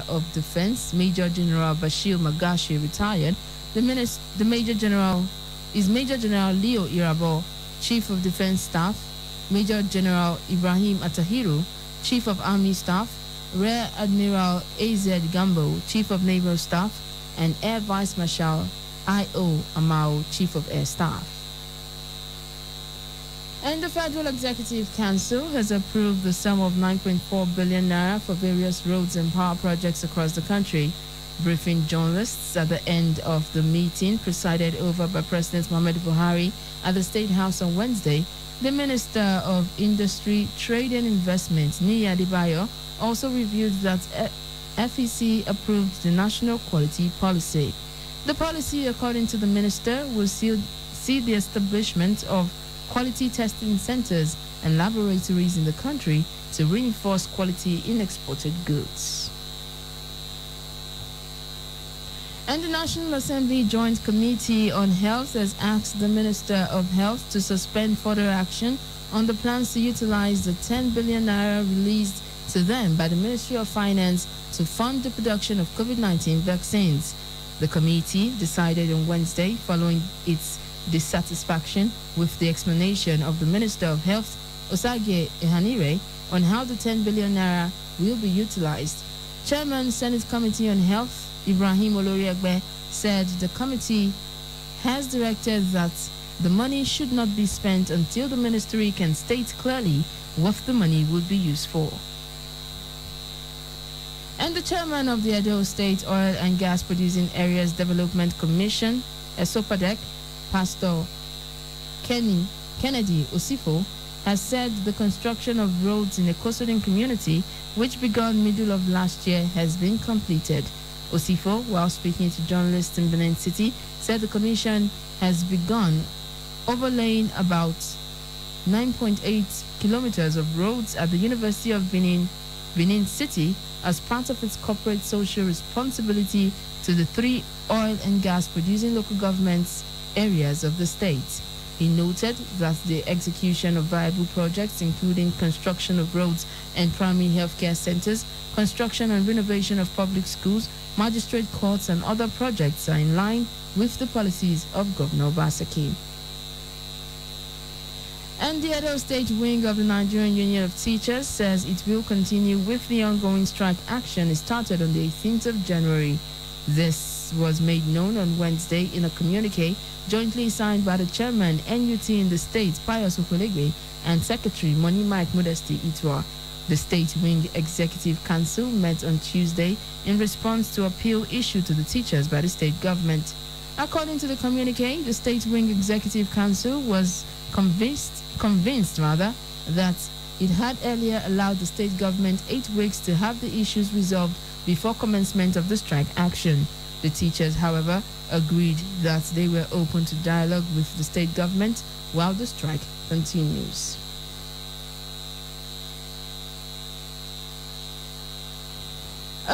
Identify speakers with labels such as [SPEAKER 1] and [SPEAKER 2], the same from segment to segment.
[SPEAKER 1] of Defense, Major General Bashir Magashi, retired. The Major General Leo Irabo, Chief of Defense Staff, Major General Ibrahim Atahiru, Chief of Army Staff, Rear Admiral A.Z. Gambo, Chief of Naval Staff, and Air Vice Marshal I.O. Amao, Chief of Air Staff. And the Federal Executive Council has approved the sum of 9.4 billion naira for various roads and power projects across the country. Briefing journalists at the end of the meeting, presided over by President Muhammadu Buhari at the State House on Wednesday, the Minister of Industry, Trade and Investment, Niyi Adebayo, also reviewed that FEC approved the National Quality Policy. The policy, according to the minister, will see the establishment of quality testing centers and laboratories in the country to reinforce quality in exported goods. And the National Assembly Joint Committee on Health has asked the Minister of Health to suspend further action on the plans to utilize the 10 billion naira released to them by the Ministry of Finance to fund the production of COVID-19 vaccines. The committee decided on Wednesday, following its dissatisfaction with the explanation of the Minister of Health, Osage Ehanire, on how the 10 billion naira will be utilized. Chairman, Senate Committee on Health, Ibrahim Oloriegbe, said the committee has directed that the money should not be spent until the ministry can state clearly what the money would be used for. And the chairman of the Edo State Oil and Gas Producing Areas Development Commission, ESOPADEC, Pastor Kennedy Osifo, has said the construction of roads in the Kosodin community, which began middle of last year, has been completed. Osifo, while speaking to journalists in Benin City, said the commission has begun overlaying about 9.8 kilometers of roads at the University of Benin City as part of its corporate social responsibility to the 3 oil and gas producing local governments areas of the state. He noted that the execution of viable projects, including construction of roads and primary healthcare centers, construction and renovation of public schools, magistrate courts, and other projects are in line with the policies of Governor Obaseki. And the Edo State wing of the Nigerian Union of Teachers says it will continue with the ongoing strike action it started on the 18th of January. This was made known on Wednesday in a communique jointly signed by the chairman NUT in the state, Pius Okolegbe, and Secretary Moni Mike Modesty Itwa. The State Wing Executive Council met on Tuesday in response to appeal issued to the teachers by the state government. According to the communique, the State Wing Executive Council was convinced that it had earlier allowed the state government 8 weeks to have the issues resolved before commencement of the strike action. The teachers, however, agreed that they were open to dialogue with the state government while the strike continues.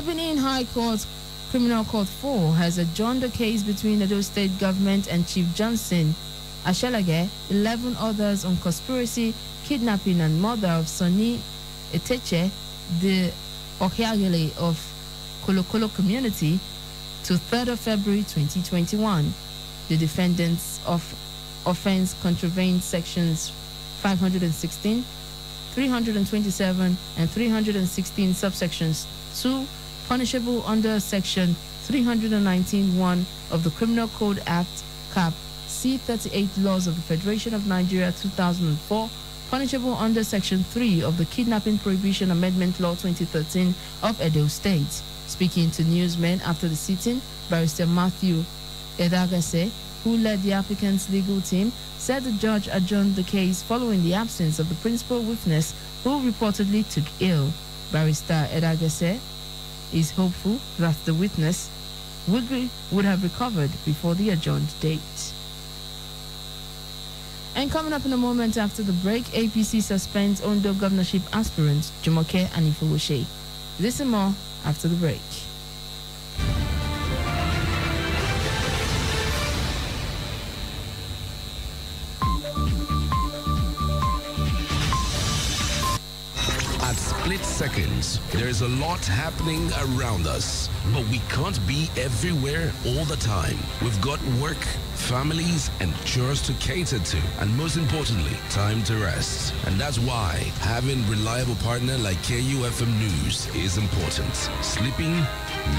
[SPEAKER 1] Benin High Court Criminal Court 4 has adjourned the case between Edo State government and Chief Johnson Ashelage, 11 others on conspiracy, kidnapping, and murder of Sonny Eteche, the Okiagele of Kolokolo community, to 3rd of February 2021. The defendants of offense contravened sections 516, 327, and 316 subsections 2, punishable under section 319(1) of the Criminal Code Act, Cap C38 laws of the Federation of Nigeria 2004, punishable under section 3 of the Kidnapping Prohibition Amendment Law 2013 of Edo State. Speaking to newsmen after the sitting, Barrister Matthew Edagase, who led the applicant's legal team, said the judge adjourned the case following the absence of the principal witness, who reportedly took ill. Barrister Edagase is hopeful that the witness would have recovered before the adjourned date. And coming up in a moment after the break, APC suspends Ondo governorship aspirant Jumoke Anifowoshe. This and more after the break.
[SPEAKER 2] split seconds. There's a lot happening around us, but we can't be everywhere all the time. We've got work, families, and chores to cater to, and most importantly, time to rest. And that's why having reliable partner like KUFM News is important. Sleeping?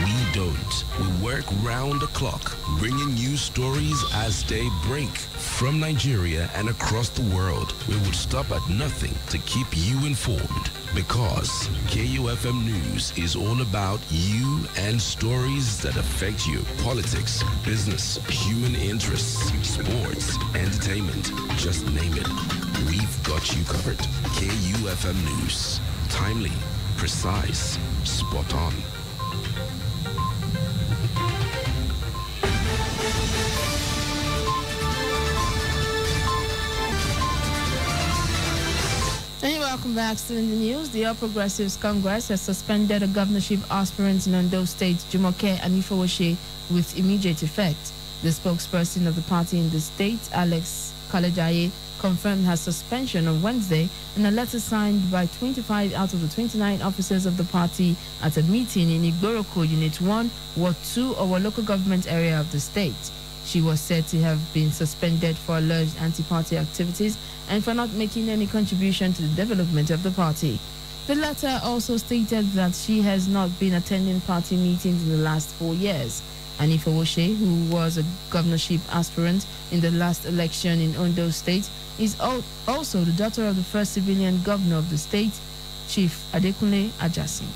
[SPEAKER 2] We don't. We work round the clock, bringing you stories as they break from Nigeria and across the world. We would stop at nothing to keep you informed, because KUFM News is all about you and stories that affect you. Politics, business, human interests, sports, entertainment, just name it. We've got you covered. KUFM News. Timely, precise, spot on.
[SPEAKER 1] And welcome back. Still in the news, the All Progressives Congress has suspended a governorship aspirant in Ondo State, Jumoke Anifowoshe, with immediate effect. The spokesperson of the party in the state, Alex Kalejaye, confirmed her suspension on Wednesday in a letter signed by 25 out of the 29 officers of the party at a meeting in Igboroko Unit 1, Ward 2, or local government area of the state. She was said to have been suspended for alleged anti-party activities and for not making any contribution to the development of the party. The letter also stated that she has not been attending party meetings in the last 4 years. Anifowoshe, who was a governorship aspirant in the last election in Ondo State, is also the daughter of the first civilian governor of the state, Chief Adekunle Ajasin.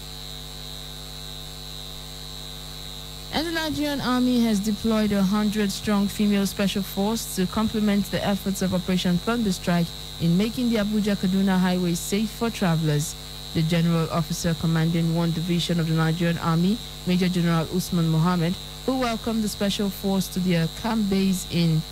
[SPEAKER 1] And the Nigerian Army has deployed a 100-strong female special force to complement the efforts of Operation Thunderstrike in making the Abuja-Kaduna highway safe for travelers. The general officer commanding 1 division of the Nigerian Army, Major General Usman Mohammed, who welcomed the special force to their camp base in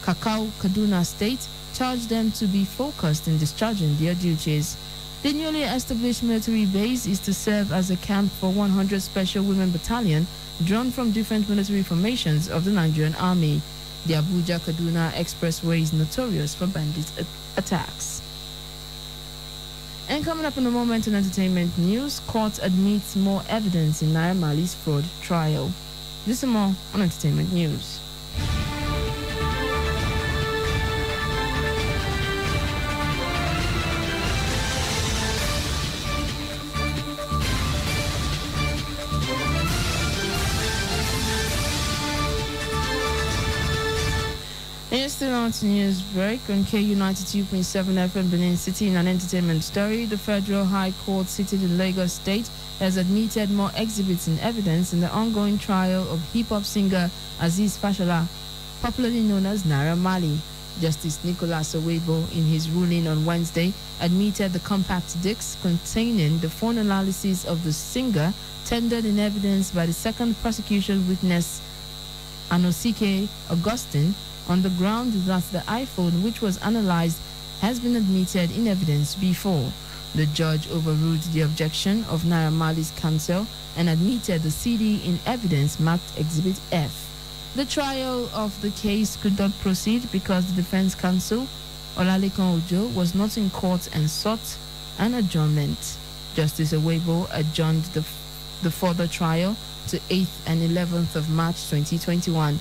[SPEAKER 1] Kakao, Kaduna State, charged them to be focused in discharging their duties. The newly established military base is to serve as a camp for 100 Special Women Battalion drawn from different military formations of the Nigerian Army. The Abuja-Kaduna Expressway is notorious for bandit attacks. And coming up in a moment in entertainment news, court admits more evidence in Naira Marley's fraud trial. This and more on entertainment news. And still on to news break on KU 92.7 FM Benin City. In an entertainment story, the Federal High Court seated in Lagos State has admitted more exhibits and evidence in the ongoing trial of hip-hop singer Aziz Fashola, popularly known as Naira Marley. Justice Nicholas Owebo, in his ruling on Wednesday, admitted the compact discs containing the phone analysis of the singer tendered in evidence by the second prosecution witness, Anosike Augustine, on the ground that the iPhone, which was analyzed, has been admitted in evidence before. The judge overruled the objection of Naira Marley's counsel and admitted the CD in evidence marked Exhibit F. The trial of the case could not proceed because the defense counsel, Olalekan Ojo, was not in court and sought an adjournment. Justice Owebo adjourned the further trial to 8th and 11th of March 2021.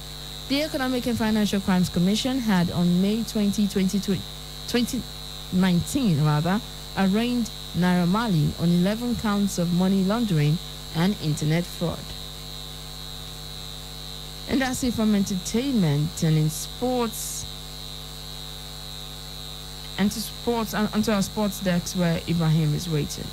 [SPEAKER 1] The Economic and Financial Crimes Commission had on May 2019 arraigned Naira Marley on 11 counts of money laundering and internet fraud. And that's it from entertainment. And in sports, onto our sports decks where Ibrahim is waiting.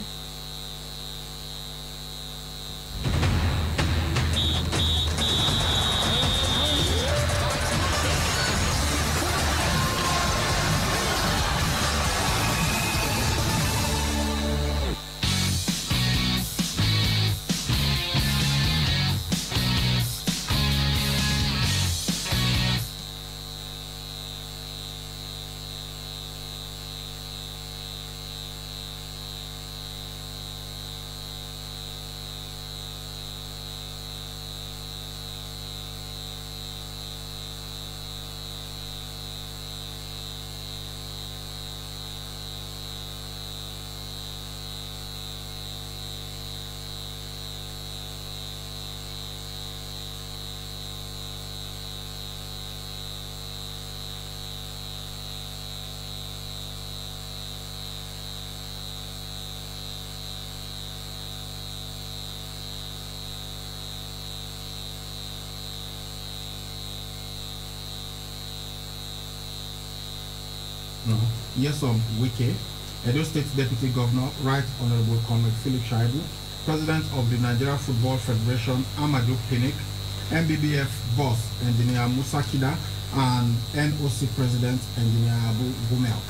[SPEAKER 3] Nyesom Wike, Edo State Deputy Governor, Right Honorable Comrade Philip Shaibu, President of the Nigeria Football Federation, Amadou Pinnick, MBBF boss, Engineer Musa Kida, and NOC President, Engineer Abu Gumel.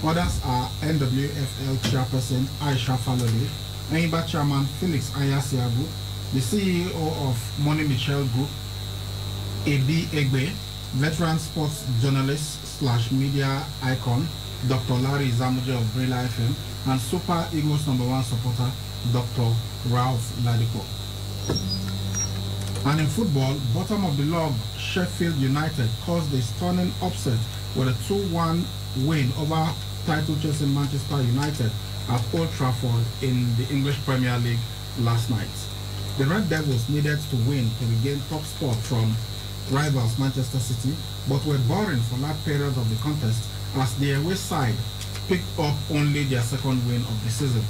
[SPEAKER 3] Others are NWFL Chairperson Aisha Falode, ENIBA Chairman Felix Ayasiabu, the CEO of Money Michel Group, A.B. Egbe, veteran sports journalist / media icon, Dr. Larry Zamuje of Brila FM, and Super Eagles #1 supporter, Dr. Ralph Ladipo. And in football, bottom of the log, Sheffield United caused a stunning upset with a 2-1 win over title chasing Manchester United at Old Trafford in the English Premier League last night. The Red Devils needed to win to regain top spot from rivals Manchester City, but were boring for that period of the contest as the away side picked up only their second win of the season.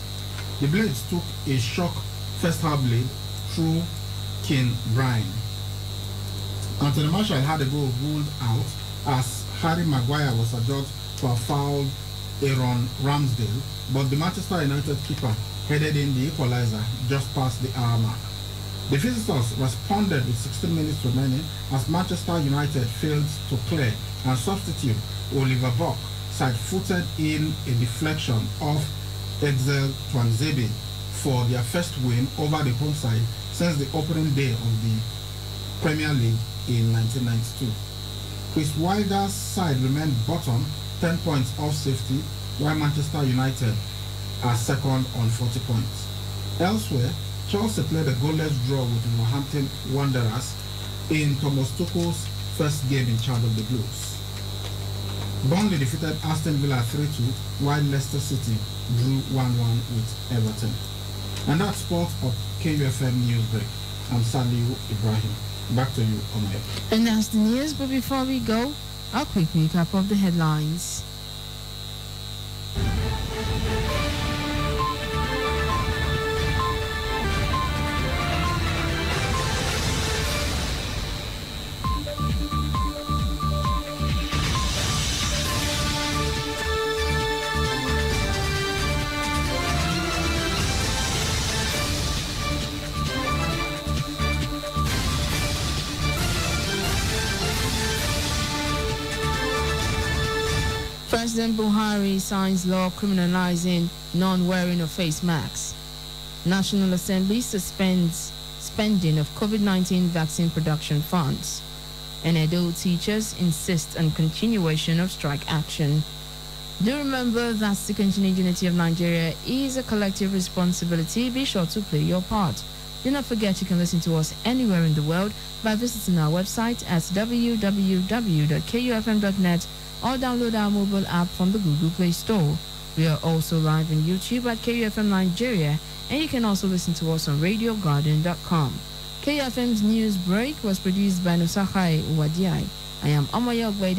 [SPEAKER 3] The Blades took a shock first half lead through King Brian. Anthony Marshall had a goal ruled out as Harry Maguire was adjudged to have fouled Aaron Ramsdale, but the Manchester United keeper headed in the equalizer just past the hour mark. The visitors responded with 16 minutes remaining as Manchester United failed to clear, and substitute Oliver Buck side-footed in a deflection off Exel Twanzebe for their first win over the home side since the opening day of the Premier League in 1992. Chris Wilder's side remained bottom, 10 points off safety, while Manchester United are second on 40 points. Elsewhere, Chelsea played a goalless draw with Wolverhampton Wanderers in Thomas Tuchel's first game in charge of the Blues. Burnley defeated Aston Villa 3-2, while Leicester City drew 1-1 with Everton. And that's sport of KUFM News Break. I'm Saliu Ibrahim. Back to you, Omayo.
[SPEAKER 1] And that's the news, but before we go, a quick recap of the headlines. President Buhari signs law criminalizing non-wearing of face masks. National Assembly suspends spending of COVID-19 vaccine production funds. And Edo teachers insist on continuation of strike action. Do remember that the continued unity of Nigeria is a collective responsibility. Be sure to play your part. Do not forget you can listen to us anywhere in the world by visiting our website at www.kufm.net or download our mobile app from the Google Play Store. We are also live on YouTube at KUFM Nigeria, and you can also listen to us on RadioGarden.com. KUFM's News Break was produced by Nusakai Uwadiai. I am Amaya Ogwede.